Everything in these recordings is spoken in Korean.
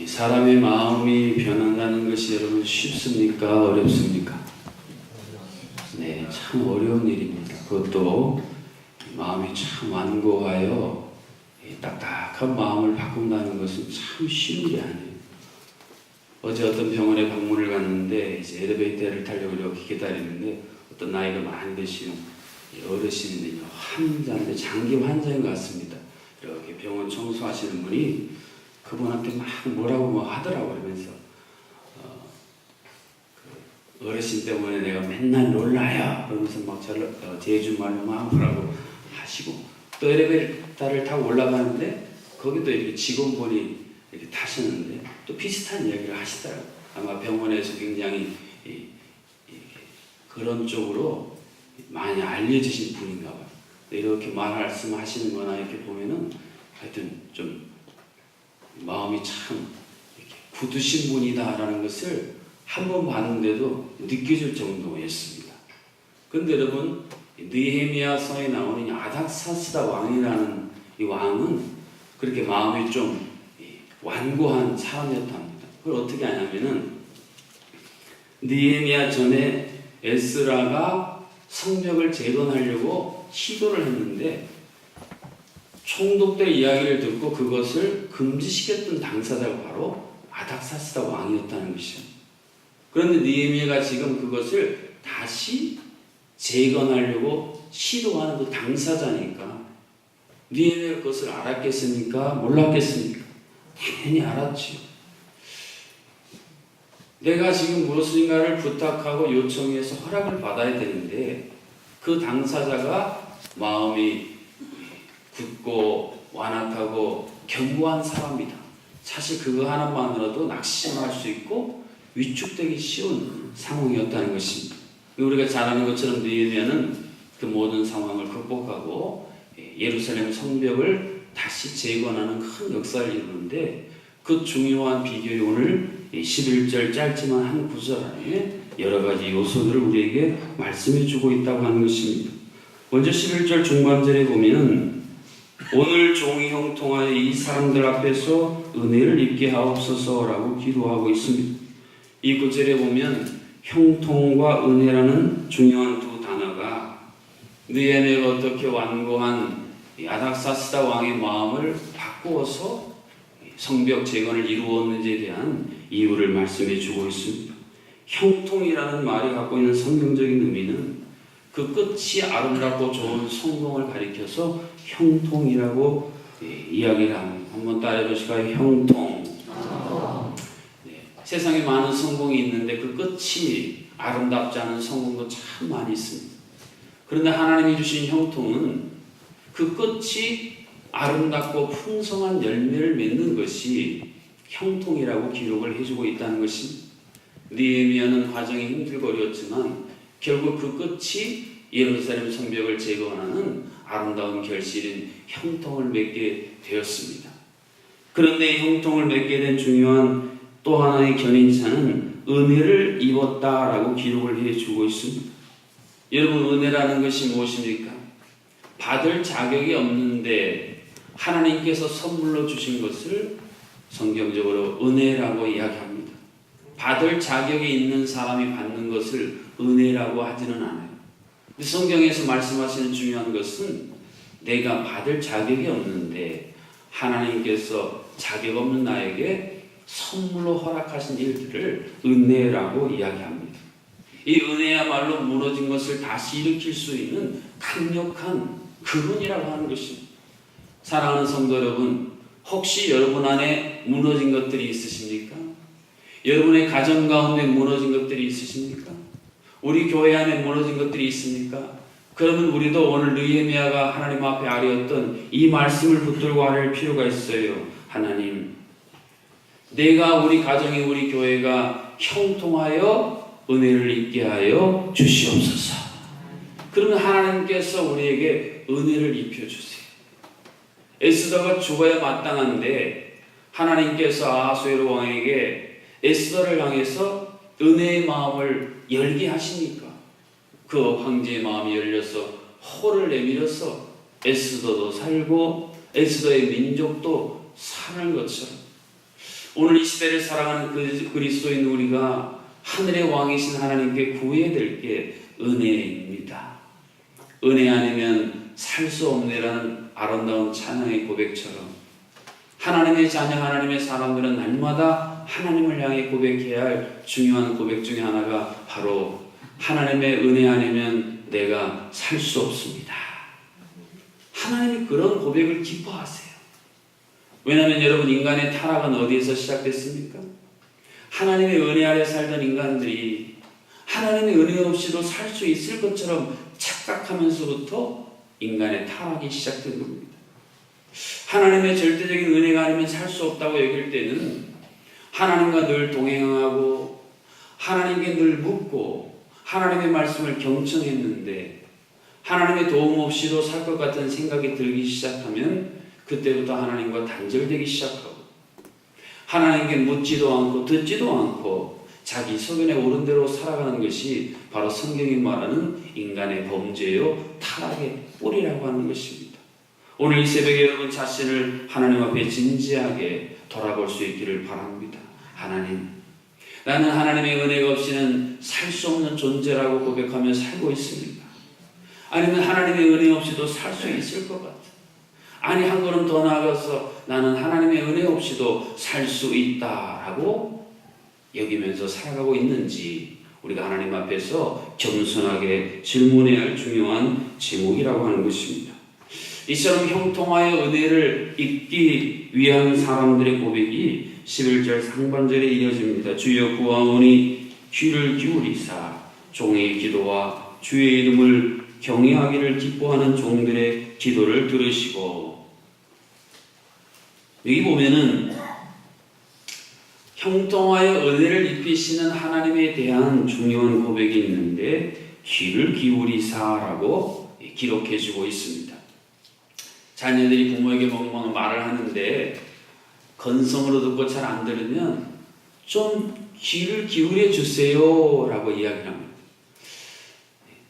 사람의 마음이 변한다는 것이 여러분 쉽습니까? 어렵습니까? 네, 참 어려운 일입니다. 그것도 마음이 참 완고하여 딱딱한 마음을 바꾼다는 것은 참 쉬운 게 아니에요. 어제 어떤 병원에 방문을 갔는데 이제 엘리베이터를 타려고 이렇게 기다리는데 어떤 나이가 많이 드신 어르신인데요, 환자인데 장기 환자인 것 같습니다. 이렇게 병원 청소하시는 분이 그분한테 막 뭐라고 하더라고요. 그러면서 그 어르신 때문에 내가 맨날 놀라요. 그러면서 막 제주말로 막 뭐라고 하시고, 또 엘리베이터를 타고 올라가는데 거기도 이렇게 직원분이 이렇게 타시는데 또 비슷한 이야기를 하시더라고요. 아마 병원에서 굉장히 이렇게 그런 쪽으로 많이 알려지신 분인가 봐요. 이렇게 말씀하시는 거나 이렇게 보면은 하여튼 좀 마음이 참 이렇게 굳으신 분이다라는 것을 한 번 봤는데도 느껴질 정도였습니다. 그런데 여러분, 느헤미야서에 나오는 이 아닥사스다 왕이라는 이 왕은 그렇게 마음이 좀 완고한 사람이었답니다. 그걸 어떻게 하냐면은 느헤미야 전에 에스라가 성벽을 재건하려고 시도를 했는데 총독들의 이야기를 듣고 그것을 금지시켰던 당사자가 바로 아닥사스다 왕이었다는 것이죠. 그런데 느헤미야가 지금 그것을 다시 재건하려고 시도하는 그 당사자니까 느헤미야가 그것을 알았겠습니까? 몰랐겠습니까? 당연히 알았지요. 내가 지금 무엇인가를 부탁하고 요청해서 허락을 받아야 되는데 그 당사자가 마음이 굳고 완악하고 견고한 사람이다. 사실 그거 하나만으로도 낙심할 수 있고 위축되기 쉬운 상황이었다는 것입니다. 우리가 잘 아는 것처럼 느헤미야는 그 모든 상황을 극복하고 예루살렘 성벽을 다시 재건하는 큰 역사를 이루는데 그 중요한 비결이 오늘 11절 짧지만 한 구절 안에 여러 가지 요소들을 우리에게 말씀해 주고 있다고 하는 것입니다. 먼저 11절 중반절에 보면 오늘 종이 형통하여 이 사람들 앞에서 은혜를 입게 하옵소서라고 기도하고 있습니다. 이 구절에 보면 형통과 은혜라는 중요한 두 단어가 느헤미야가 어떻게 완고한 아닥사스다 왕의 마음을 바꾸어서 성벽 재건을 이루었는지에 대한 이유를 말씀해 주고 있습니다. 형통이라는 말이 갖고 있는 성경적인 의미는 그 끝이 아름답고 좋은 성공을 가리켜서 형통이라고 이야기를 합니다. 한번 따라해 보실까요? 형통. 세상에 많은 성공이 있는데 그 끝이 아름답지 않은 성공도 참 많이 있습니다. 그런데 하나님이 주신 형통은 그 끝이 아름답고 풍성한 열매를 맺는 것이 형통이라고 기록을 해주고 있다는 것입니다. 느헤미야는 과정이 힘들고 어려웠지만 결국 그 끝이 예루살렘 성벽을 재건하는 아름다운 결실인 형통을 맺게 되었습니다. 그런데 형통을 맺게 된 중요한 또 하나의 견인차는 은혜를 입었다라고 기록을 해주고 있습니다. 여러분, 은혜라는 것이 무엇입니까? 받을 자격이 없는데 하나님께서 선물로 주신 것을 성경적으로 은혜라고 이야기합니다. 받을 자격이 있는 사람이 받는 것을 은혜라고 하지는 않아요. 근데 성경에서 말씀하시는 중요한 것은 내가 받을 자격이 없는데 하나님께서 자격 없는 나에게 선물로 허락하신 일들을 은혜라고 이야기합니다. 이 은혜야말로 무너진 것을 다시 일으킬 수 있는 강력한 근원이라고 하는 것입니다. 사랑하는 성도 여러분, 혹시 여러분 안에 무너진 것들이 있으십니까? 여러분의 가정 가운데 무너진 것들이 있으십니까? 우리 교회 안에 무너진 것들이 있습니까? 그러면 우리도 오늘 느헤미야가 하나님 앞에 아뢰었던 이 말씀을 붙들고 아뢰 필요가 있어요. 하나님, 내가 우리 가정이 우리 교회가 형통하여 은혜를 입게 하여 주시옵소서. 그러면 하나님께서 우리에게 은혜를 입혀주세요. 에스더가 죽어야 마땅한데 하나님께서 아하수에로 왕에게 에스더를 향해서 은혜의 마음을 열게 하시니까 그 황제의 마음이 열려서 호를 내밀어서 에스더도 살고 에스더의 민족도 사는 것처럼 오늘 이 시대를 살아가는 그리스도인 우리가 하늘의 왕이신 하나님께 구해야 될 게 은혜입니다. 은혜 아니면 살 수 없네라는 아름다운 찬양의 고백처럼 하나님의 자녀, 하나님의 사람들은 날마다 하나님을 향해 고백해야 할 중요한 고백 중에 하나가 바로 하나님의 은혜 아니면 내가 살 수 없습니다. 하나님이 그런 고백을 기뻐하세요. 왜냐하면 여러분, 인간의 타락은 어디에서 시작됐습니까? 하나님의 은혜 아래 살던 인간들이 하나님의 은혜 없이도 살 수 있을 것처럼 착각하면서부터 인간의 타락이 시작된 겁니다. 하나님의 절대적인 은혜가 아니면 살 수 없다고 여길 때는 하나님과 늘 동행하고 하나님께 늘 묻고 하나님의 말씀을 경청했는데 하나님의 도움 없이도 살 것 같은 생각이 들기 시작하면 그때부터 하나님과 단절되기 시작하고 하나님께 묻지도 않고 듣지도 않고 자기 소견에 오른 대로 살아가는 것이 바로 성경이 말하는 인간의 범죄요 타락의 뿌리라고 하는 것입니다. 오늘 이 새벽에 여러분 자신을 하나님 앞에 진지하게 돌아볼 수 있기를 바랍니다. 하나님, 나는 하나님의 은혜가 없이는 살 수 없는 존재라고 고백하며 살고 있습니다. 아니면 하나님의 은혜 없이도 살 수 있을 것 같아. 아니, 한 걸음 더 나아가서 나는 하나님의 은혜 없이도 살 수 있다라고 여기면서 살아가고 있는지 우리가 하나님 앞에서 겸손하게 질문해야 할 중요한 제목이라고 하는 것입니다. 이처럼 형통하여 은혜를 입기 위한 사람들의 고백이 11절 상반절에 이어집니다. 주여 구하오니 귀를 기울이사 종의 기도와 주의 이름을 경외하기를 기뻐하는 종들의 기도를 들으시고, 여기 보면은 형통하여 은혜를 입히시는 하나님에 대한 중요한 고백이 있는데 귀를 기울이사라고 기록해주고 있습니다. 자녀들이 부모에게 멍멍 말을 하는데 건성으로 듣고 잘 안 들으면 좀 귀를 기울여 주세요 라고 이야기를 합니다.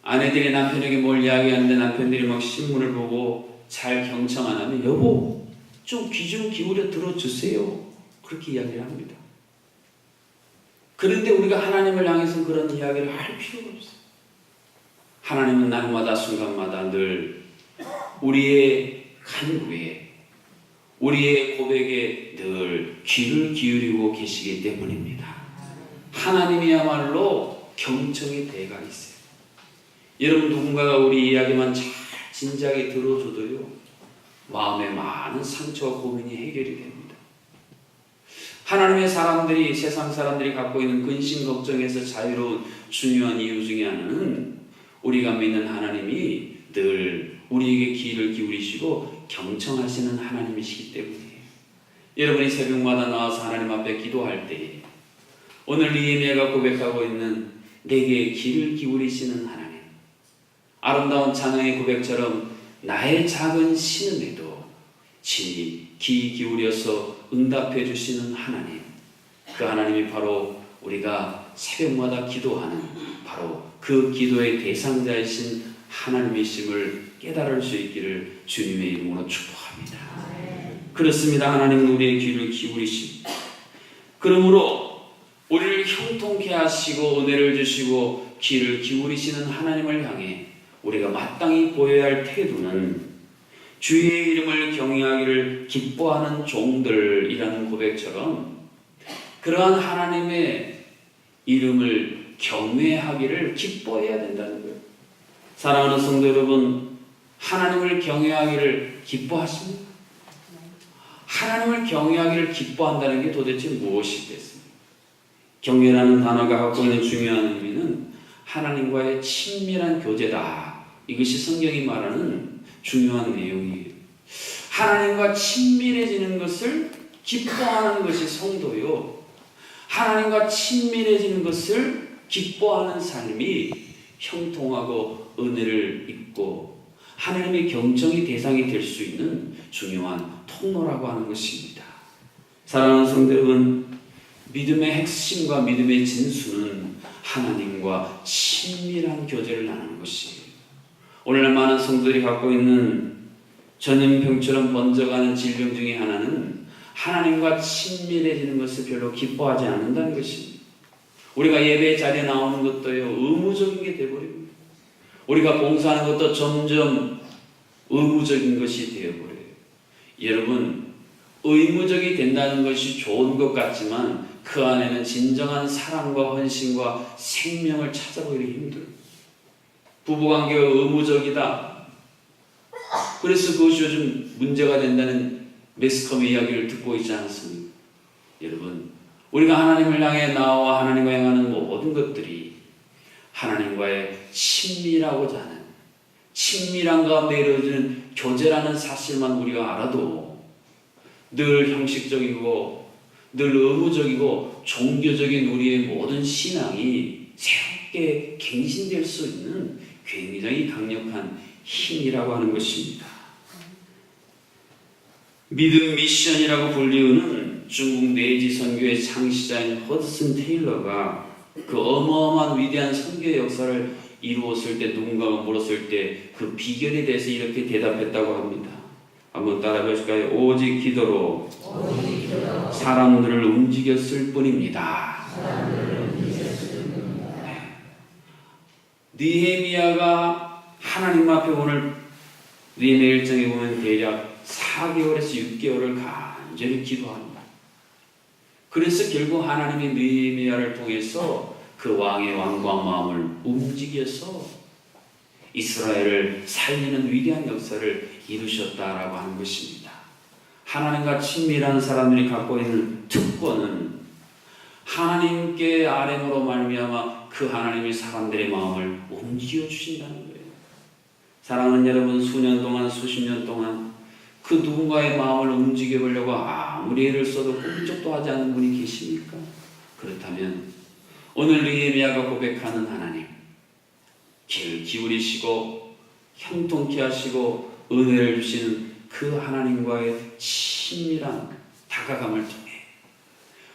아내들이 남편에게 뭘 이야기하는데 남편들이 막 신문을 보고 잘 경청 안 하면 여보 좀 귀 좀 기울여 들어주세요 그렇게 이야기를 합니다. 그런데 우리가 하나님을 향해서 그런 이야기를 할 필요가 없어요. 하나님은 날마다 순간마다 늘 우리의 간구에 우리의 고백에 늘 귀를 기울이고 계시기 때문입니다. 하나님이야말로 경청의 대가 있어요. 여러분, 누군가가 우리 이야기만 잘 진지하게 들어줘도요 마음에 많은 상처와 고민이 해결이 됩니다. 하나님의 사람들이, 세상 사람들이 갖고 있는 근심 걱정에서 자유로운 중요한 이유 중에 하나는 우리가 믿는 하나님이 늘 우리에게 귀를 기울이시고 경청하시는 하나님이시기 때문이에요. 여러분이 새벽마다 나와서 하나님 앞에 기도할 때에 오늘 니에미아가 고백하고 있는 내게 귀를 기울이시는 하나님, 아름다운 찬양의 고백처럼 나의 작은 신음에도 친히 귀 기울여서 응답해 주시는 하나님, 그 하나님이 바로 우리가 새벽마다 기도하는 바로 그 기도의 대상자이신 하나님이심을 깨달을 수 있기를 주님의 이름으로 축복합니다. 그렇습니다. 하나님은 우리의 귀를 기울이십니다. 그러므로 우리를 형통케 하시고 은혜를 주시고 귀를 기울이시는 하나님을 향해 우리가 마땅히 보여야 할 태도는 주의 이름을 경외하기를 기뻐하는 종들이라는 고백처럼 그러한 하나님의 이름을 경외하기를 기뻐해야 된다는 거예요. 사랑하는 성도 여러분, 하나님을 경외하기를 기뻐하십니까? 하나님을 경외하기를 기뻐한다는 게 도대체 무엇이겠습니까? 경외라는 단어가 갖고 있는 중요한 의미는 하나님과의 친밀한 교제다. 이것이 성경이 말하는 중요한 내용이에요. 하나님과 친밀해지는 것을 기뻐하는 것이 성도요. 하나님과 친밀해지는 것을 기뻐하는 삶이 형통하고 은혜를 입고 하나님의 경청의 대상이 될 수 있는 중요한 통로라고 하는 것입니다. 사랑하는 성도 여러분, 믿음의 핵심과 믿음의 진수는 하나님과 친밀한 교제를 나누는 것이에요. 오늘날 많은 성도들이 갖고 있는 전염병처럼 번져가는 질병 중에 하나는 하나님과 친밀해지는 것을 별로 기뻐하지 않는다는 것입니다. 우리가 예배 자리에 나오는 것도요, 의무적인 게 되어버립니다. 우리가 봉사하는 것도 점점 의무적인 것이 되어버려요. 여러분, 의무적이 된다는 것이 좋은 것 같지만 그 안에는 진정한 사랑과 헌신과 생명을 찾아보기가 힘들어요. 부부관계가 의무적이다. 그래서 그것이 요즘 문제가 된다는 매스컴의 이야기를 듣고 있지 않습니까? 여러분, 우리가 하나님을 향해 나와 하나님과 행하는 모든 것들이 하나님과의 친밀하고자 하는, 친밀한 가운데 이루어지는 교제라는 사실만 우리가 알아도 늘 형식적이고 늘 의무적이고 종교적인 우리의 모든 신앙이 새롭게 갱신될 수 있는 굉장히 강력한 힘이라고 하는 것입니다. 믿음 미션이라고 불리우는 중국 내지 선교의 창시자인 허드슨 테일러가 그 어마어마한 위대한 선교의 역사를 이루었을 때 누군가가 물었을 때 그 비결에 대해서 이렇게 대답했다고 합니다. 한번 따라 해보실까요? 오직 기도로 사람들을 움직였을 뿐입니다. 느헤미야가 하나님 앞에 오늘 느헤미야 1장에 보면 대략 4개월에서 6개월을 간절히 기도합니다. 그래서 결국 하나님이 느헤미야를 통해서 그 왕의 완고한 마음을 움직여서 이스라엘을 살리는 위대한 역사를 이루셨다라고 하는 것입니다. 하나님과 친밀한 사람들이 갖고 있는 특권은 하나님께 아뢰므로 말미암아 그 하나님이 사람들의 마음을 움직여 주신다는 거예요. 사랑하는 여러분, 수년 동안 수십 년 동안 그 누군가의 마음을 움직여 보려고 아무리 애를 써도 꿈쩍도 하지 않는 분이 계십니까? 그렇다면 오늘 느헤미야가 고백하는 하나님, 귀를 기울이시고 형통케 하시고 은혜를 주시는 그 하나님과의 친밀한 다가감을 통해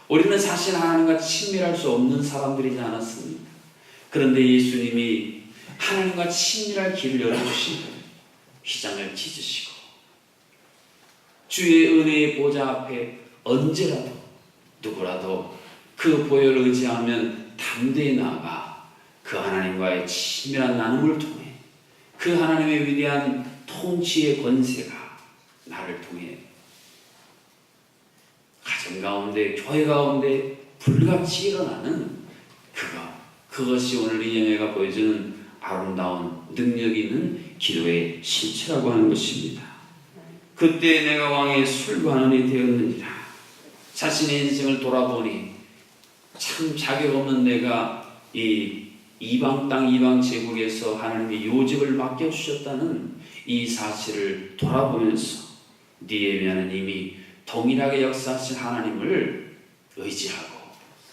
우리는 사실 하나님과 친밀할 수 없는 사람들이지 않았습니까? 그런데 예수님이 하나님과 친밀할 길을 열어주시고 휘장을 찢으시고 주의 은혜의 보좌 앞에 언제라도 누구라도 그 보혈을 의지하면 담대히 나아가 그 하나님과의 친밀한 나눔을 통해 그 하나님의 위대한 통치의 권세가 나를 통해 가정 가운데 교회 가운데 불같이 일어나는 그것이 오늘 이 예배가 보여주는 아름다운 능력 있는 기도의 실체라고 하는 것입니다. 그때 내가 왕의 술관원이 되었느니라. 자신의 인생을 돌아보니 참 자격 없는 내가 이 이방 땅 이방 제국에서 하나님이 요직을 맡겨주셨다는 이 사실을 돌아보면서 느헤미야는 이미 동일하게 역사하신 하나님을 의지하고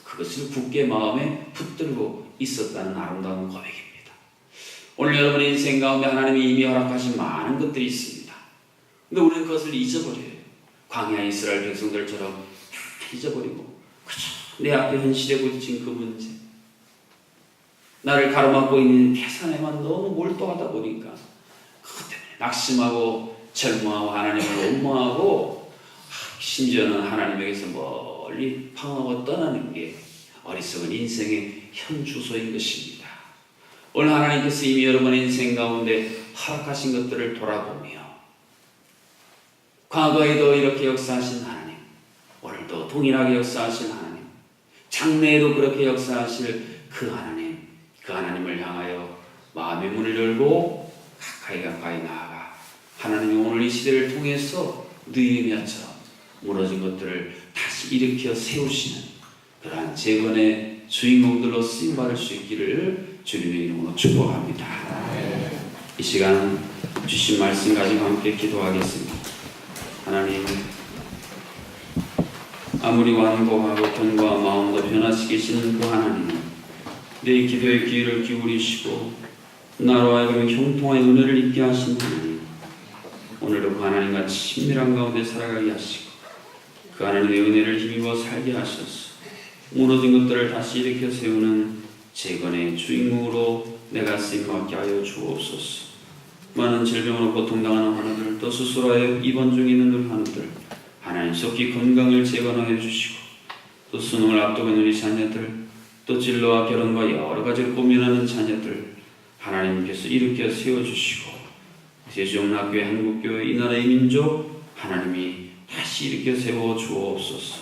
그것을 굳게 마음에 붙들고 있었다는 아름다운 고백입니다. 오늘 여러분의 인생 가운데 하나님이 이미 허락하신 많은 것들이 있습니다. 근데 우리는 그것을 잊어버려요. 광야 이스라엘 백성들처럼 다 잊어버리고 그저 내 앞에 현실에 부딪힌 그 문제, 나를 가로막고 있는 태산에만 너무 몰두하다 보니까 그것 때문에 낙심하고 절망하고 하나님을 원망하고 심지어는 하나님에게서 멀리 방황하고 떠나는 게 어리석은 인생의 현 주소인 것입니다. 오늘 하나님께서 이미 여러분의 인생 가운데 허락하신 것들을 돌아보며 과거에도 이렇게 역사하신 하나님, 오늘도 동일하게 역사하신 하나님, 장래에도 그렇게 역사하실 그 하나님을 향하여 마음의 문을 열고 가까이 나아가 하나님이 오늘 이 시대를 통해서 느헤미야처럼 무너진 것들을 다시 일으켜 세우시는 그러한 재건의 주인공들로 쓰임받을 수 있기를 주님의 이름으로 축복합니다. 이 시간 주신 말씀 가지고 함께 기도하겠습니다. 하나님, 아무리 완고하고 견고한 마음도 변화시키시는 그 하나님, 내 기도의 귀를 기울이시고 나로 하여금 형통의 은혜를 입게 하신 하나님, 오늘도 그 하나님과 친밀한 가운데 살아가게 하시고 그 하나님의 은혜를 힘입어 살게 하셔서 무너진 것들을 다시 일으켜 세우는 재건의 주인공으로 내가 쓰임받게 하여 주옵소서. 많은 질병으로 고통당하는 환우들, 또 스스로의 입원 중에 있는 환우들 하나님 속히 건강을 재건하여 주시고 또 수능을 앞두고 있는 우리 자녀들 또 진로와 결혼과 여러 가지를 고민하는 자녀들 하나님께서 일으켜 세워주시고 제주종합교회 한국교회 이 나라의 민족 하나님이 다시 일으켜 세워 주옵소서.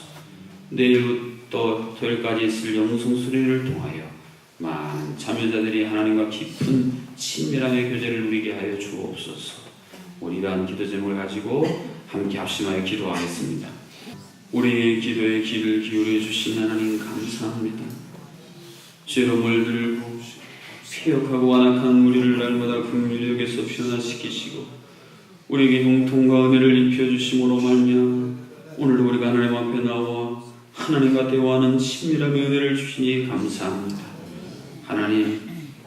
내일부터 토요일까지 있을 영성수련을 통하여 많은 참여자들이 하나님과 깊은 친밀함의 교제를 누리게 하여 주옵소서. 우리 이러한 기도 제목을 가지고 함께 합심하여 기도하겠습니다. 우리의 기도에 귀를 기울여 주신 하나님 감사합니다. 죄로 물들고 폐역하고 완악한 우리를 날마다 긍휼히 여겨서 변화시키시고 우리에게 형통과 은혜를 입혀주심으로 말미암아 오늘도 우리가 하나님 앞에 나와 하나님과 대화하는 친밀함의 은혜를 주시니 감사합니다. 하나님,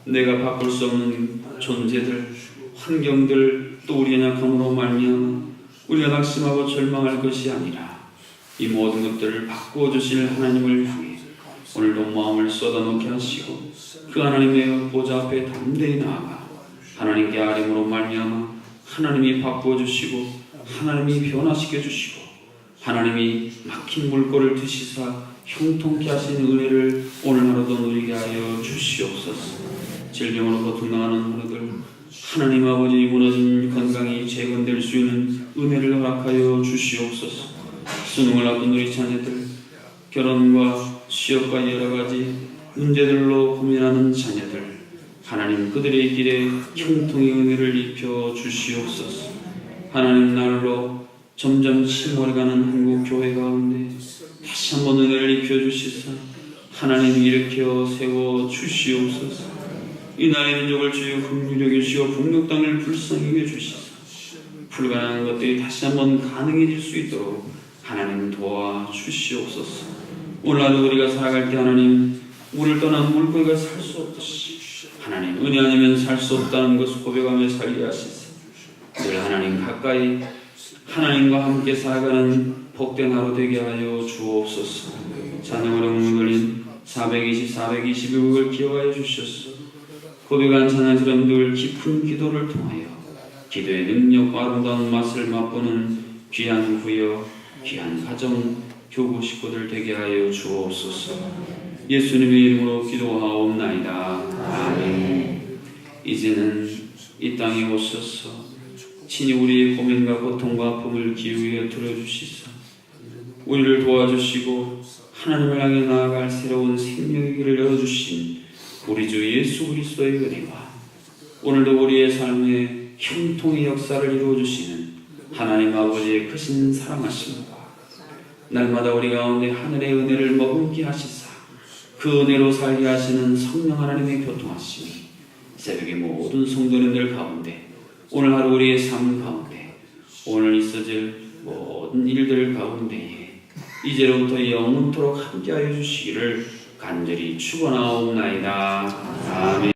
내가 바꿀 수 없는 존재들, 환경들, 또 우리의 약함으로 말미암아 우리가 낙심하고 절망할 것이 아니라 이 모든 것들을 바꾸어 주실 하나님을 향해 오늘도 마음을 쏟아놓게 하시고 그 하나님의 보좌 앞에 담대히 나아가 하나님께 아뢰므로 말미암아 하나님이 바꾸어 주시고 하나님이 변화시켜 주시고 하나님이 막힌 물꼬를 드시사 형통케 하신 은혜를 오늘 하루도 누리게 하여 주시옵소서. 질병으로 고통당하는 하루들 하나님 아버지 무너진 건강이 재건될 수 있는 은혜를 허락하여 주시옵소서. 수능을 앞둔 우리 자녀들 결혼과 취업과 여러 가지 문제들로 고민하는 자녀들 하나님 그들의 길에 형통의 은혜를 입혀 주시옵소서. 하나님 날로 점점 침몰해가는 한국 교회 가운데 다시 한번 은혜를 입혀 주시사 하나님 일으켜 세워 주시옵소서. 이 나의 민족을 주여 긍휼히 여기시어 북녘 땅을 불쌍히 여주시사 불가능한 것들이 다시 한번 가능해질 수 있도록 하나님 도와 주시옵소서. 오늘 하루 우리가 살아갈 때 하나님 우리를 떠난 물고기가 살 수 없듯이 하나님 은혜 아니면 살 수 없다는 것을 고백하며 살게 하시사 늘 하나님 가까이 하나님과 함께 살아가는 복된 하루 되게 하여 주옵소서. 자녀 어려움을 걸린 420, 421국을 기억하여 주셨소. 고백한 자녀들은 늘 깊은 기도를 통하여 기도의 능력과 아름다운 맛을 맛보는 귀한 구역, 귀한 가정, 교구 식구들 되게 하여 주옵소서. 예수님의 이름으로 기도하옵나이다. 아멘. 이제는 이 땅에 오셔서 친히 우리의 고민과 고통과 아픔을 기울여 들어주시사 우리를 도와주시고 하나님을 향해 나아갈 새로운 생명의 길을 열어주신 우리 주 예수 그리스도의 은혜와 오늘도 우리의 삶에 형통의 역사를 이루어주시는 하나님 아버지의 크신 사랑하심과 날마다 우리 가운데 하늘의 은혜를 머금게 하시사 그 은혜로 살게 하시는 성령 하나님의 교통하심이 새벽의 모든 성도님들 가운데 오늘 하루 우리의 삶 가운데 오늘 있어질 모든 일들 가운데에 이제로부터 영원토록 함께하여 주시기를 간절히 축원하옵나이다. 아멘.